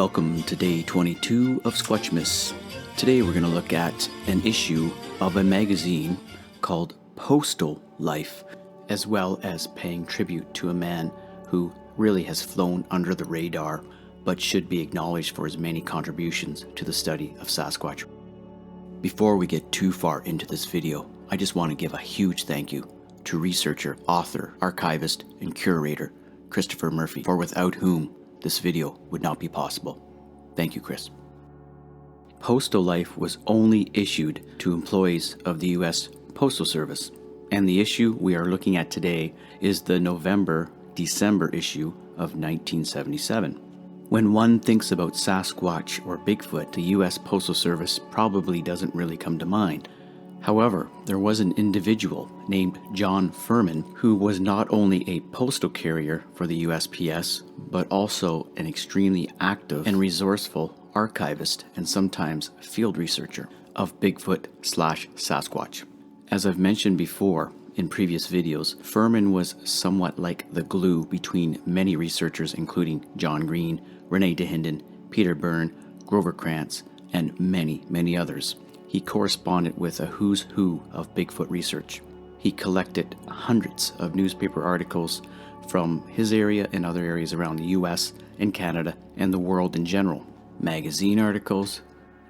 Welcome to day 22 of SQUATCHMAS. Today we're going to look at an issue of a magazine called Postal Life, as well as paying tribute to a man who really has flown under the radar, but should be acknowledged for his many contributions to the study of Sasquatch. Before we get too far into this video, I just want to give a huge thank you to researcher, author, archivist, and curator Christopher Murphy, for without whom this video would not be possible. Thank you, Chris. Postal Life was only issued to employees of the U.S. Postal Service, and the issue we are looking at today is the November-December issue of 1977. When one thinks about Sasquatch or Bigfoot, the U.S. Postal Service probably doesn't really come to mind. However, there was an individual named John Fuhrmann who was not only a postal carrier for the U.S.P.S, but also an extremely active and resourceful archivist and sometimes field researcher of Bigfoot/Sasquatch. As I've mentioned before in previous videos, Furman was somewhat like the glue between many researchers including John Green, Rene DeHinden, Peter Byrne, Grover Krantz, and many, many others. He corresponded with a who's who of Bigfoot research. He collected hundreds of newspaper articles from his area and other areas around the US and Canada and the world in general. Magazine articles,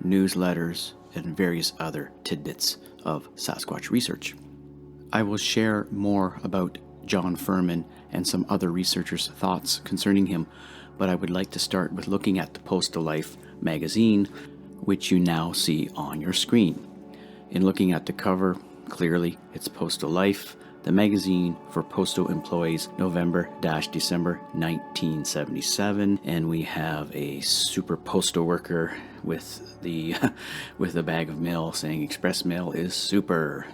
newsletters, and various other tidbits of Sasquatch research. I will share more about John Fuhrmann and some other researchers' thoughts concerning him, but I would like to start with looking at the Postal Life magazine, which you now see on your screen. In looking at the cover, clearly it's Postal Life, the magazine for postal employees, November-December 1977, and we have a super postal worker with a bag of mail saying express mail is super.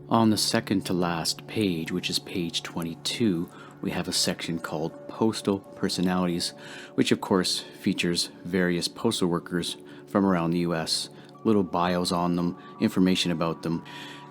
On the second to last page, which is page 22, we have a section called Postal Personalities, which of course features various postal workers from around the US, little bios on them, information about them,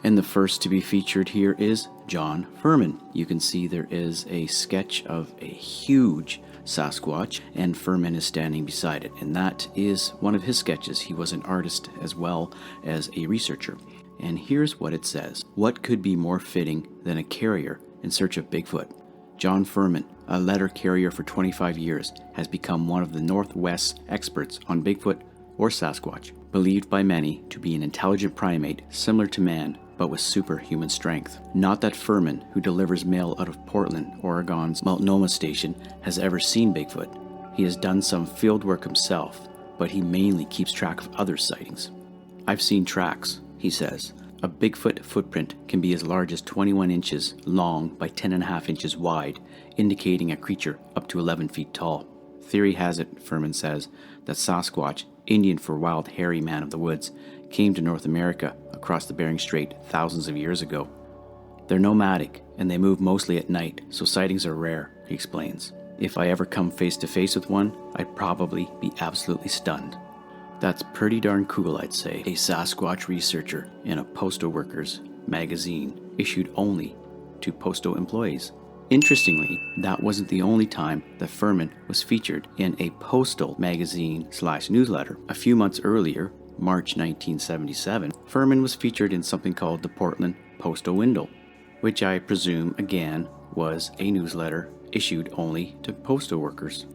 and the first to be featured here is John Fuhrmann. You can see there is a sketch of a huge Sasquatch, and Furman is standing beside it, and that is one of his sketches. He was an artist as well as a researcher. And here's what it says. What could be more fitting than a carrier in search of Bigfoot? John Fuhrmann, a letter carrier for 25 years, has become one of the Northwest's experts on Bigfoot or Sasquatch, believed by many to be an intelligent primate similar to man, but with superhuman strength. Not that Furman, who delivers mail out of Portland, Oregon's Multnomah station, has ever seen Bigfoot. He has done some field work himself, but he mainly keeps track of other sightings. I've seen tracks, he says. A Bigfoot footprint can be as large as 21 inches long by 10.5 inches wide, indicating a creature up to 11 feet tall. Theory has it, Furman says, that Sasquatch, Indian for wild hairy man of the woods, came to North America across the Bering Strait thousands of years ago. They're nomadic, and they move mostly at night, so sightings are rare, he explains. If I ever come face to face with one, I'd probably be absolutely stunned. That's pretty darn cool, I'd say. A Sasquatch researcher in a postal workers magazine issued only to postal employees. Interestingly, that wasn't the only time that Furman was featured in a postal magazine/newsletter. A few months earlier, March 1977, Furman was featured in something called the Portland Postal Window, which I presume, again, was a newsletter issued only to postal workers.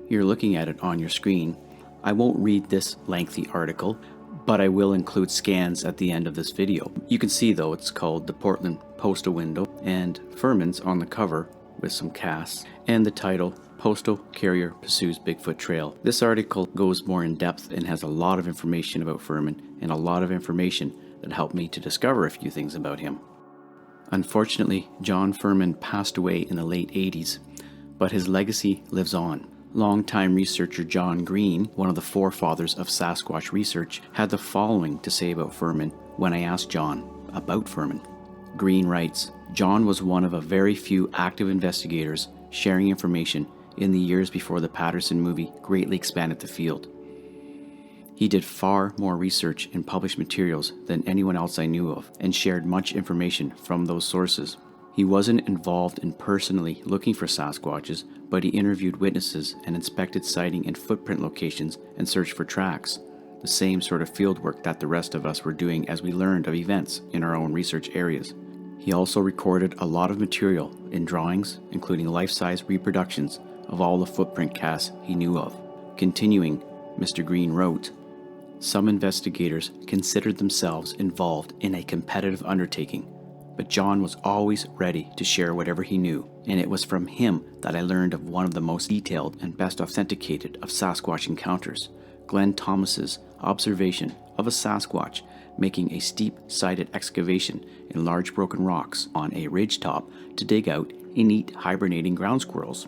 You're looking at it on your screen. I won't read this lengthy article, but I will include scans at the end of this video. You can see, though, it's called the Portland Postal Window, and Furman's on the cover with some casts, and the title, Postal Carrier Pursues Bigfoot Trail. This article goes more in depth and has a lot of information about Furman, and a lot of information that helped me to discover a few things about him. Unfortunately, John Fuhrmann passed away in the late 80s, but his legacy lives on. Longtime researcher John Green, one of the forefathers of Sasquatch research, had the following to say about Furman when I asked John about Furman. Green writes, John was one of a very few active investigators sharing information in the years before the Patterson movie greatly expanded the field. He did far more research and published materials than anyone else I knew of, and shared much information from those sources. He wasn't involved in personally looking for Sasquatches, but he interviewed witnesses and inspected sighting and footprint locations and searched for tracks. The same sort of field work that the rest of us were doing as we learned of events in our own research areas. He also recorded a lot of material in drawings, including life-size reproductions of all the footprint casts he knew of. Continuing, Mr. Green wrote, "Some investigators considered themselves involved in a competitive undertaking, but John was always ready to share whatever he knew, and it was from him that I learned of one of the most detailed and best authenticated of Sasquatch encounters, Glenn Thomas's observation of a Sasquatch making a steep-sided excavation in large broken rocks on a ridge top to dig out and eat hibernating ground squirrels."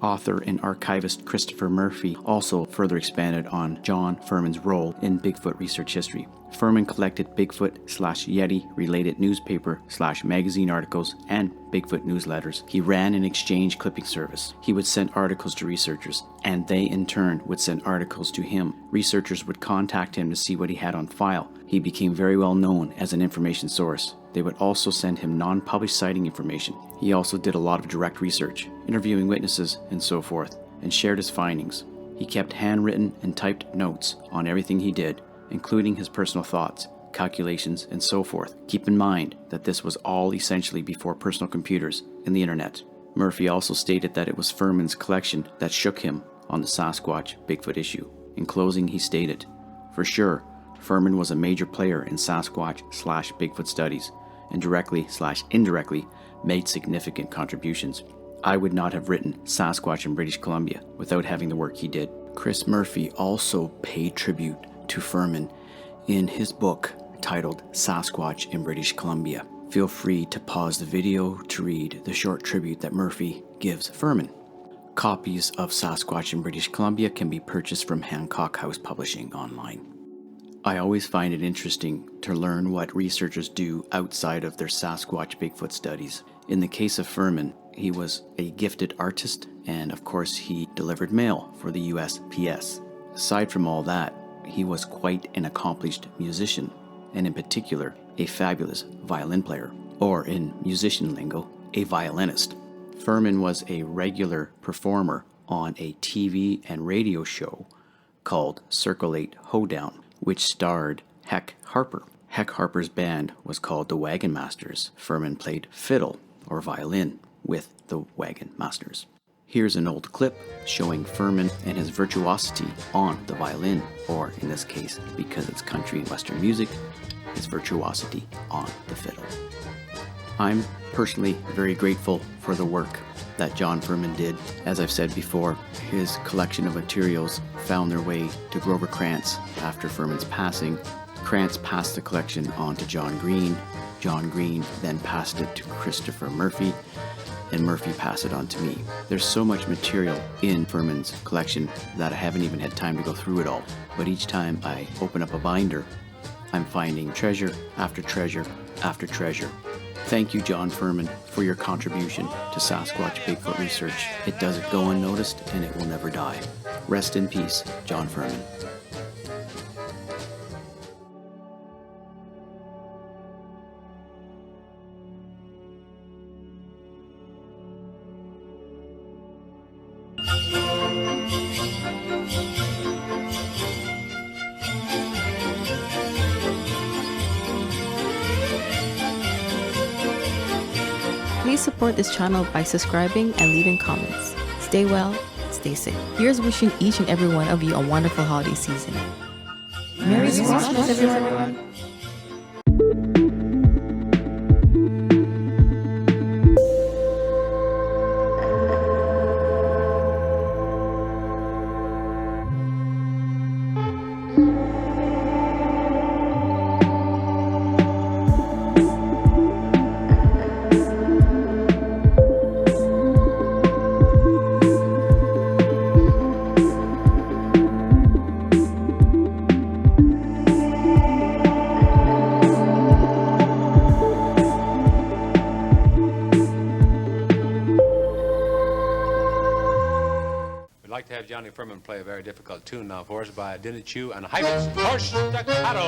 Author and archivist Christopher Murphy also further expanded on John Fuhrmann's role in Bigfoot research history. Fuhrmann collected Bigfoot/Yeti related newspaper/magazine articles and Bigfoot newsletters. He ran an exchange clipping service. He would send articles to researchers, and they in turn would send articles to him. Researchers would contact him to see what he had on file. He became very well known as an information source. They would also send him non-published sighting information. He also did a lot of direct research, interviewing witnesses and so forth, and shared his findings. He kept handwritten and typed notes on everything he did, including his personal thoughts, calculations, and so forth. Keep in mind that this was all essentially before personal computers and the internet. Murphy also stated that it was Fuhrmann's collection that shook him on the Sasquatch Bigfoot issue. In closing, he stated, "For sure, Furman was a major player in Sasquatch/Bigfoot studies, and directly/indirectly made significant contributions. I would not have written Sasquatch in British Columbia without having the work he did." Chris Murphy also paid tribute to Furman in his book titled Sasquatch in British Columbia. Feel free to pause the video to read the short tribute that Murphy gives Furman. Copies of Sasquatch in British Columbia can be purchased from Hancock House Publishing online. I always find it interesting to learn what researchers do outside of their Sasquatch Bigfoot studies. In the case of Furman, he was a gifted artist, and of course he delivered mail for the U.S.P.S. Aside from all that, he was quite an accomplished musician, and in particular, a fabulous violin player, or in musician lingo, a violinist. Furman was a regular performer on a TV and radio show called Circle 8 Hoedown, which starred Heck Harper. Heck Harper's band was called the Wagon Masters. Furman played fiddle or violin with the Wagon Masters. Here's an old clip showing Furman and his virtuosity on the violin, or in this case, because it's country and western music, his virtuosity on the fiddle. I'm personally very grateful for the work that John Fuhrmann did. As I've said before, his collection of materials found their way to Grover Krantz after Fuhrmann's passing. Krantz passed the collection on to John Green. John Green then passed it to Christopher Murphy, and Murphy passed it on to me. There's so much material in Fuhrmann's collection that I haven't even had time to go through it all. But each time I open up a binder, I'm finding treasure after treasure after treasure. Thank you, John Fuhrmann, for your contribution to Sasquatch Bigfoot research. It doesn't go unnoticed, and it will never die. Rest in peace, John Fuhrmann. Please support this channel by subscribing and leaving comments. Stay well, stay safe. Here's wishing each and every one of you a wonderful holiday season. Merry Squatchmas, everyone! Johnny Furman play a very difficult tune now for us by Dinah Chew and Hybrids Horse Staccato.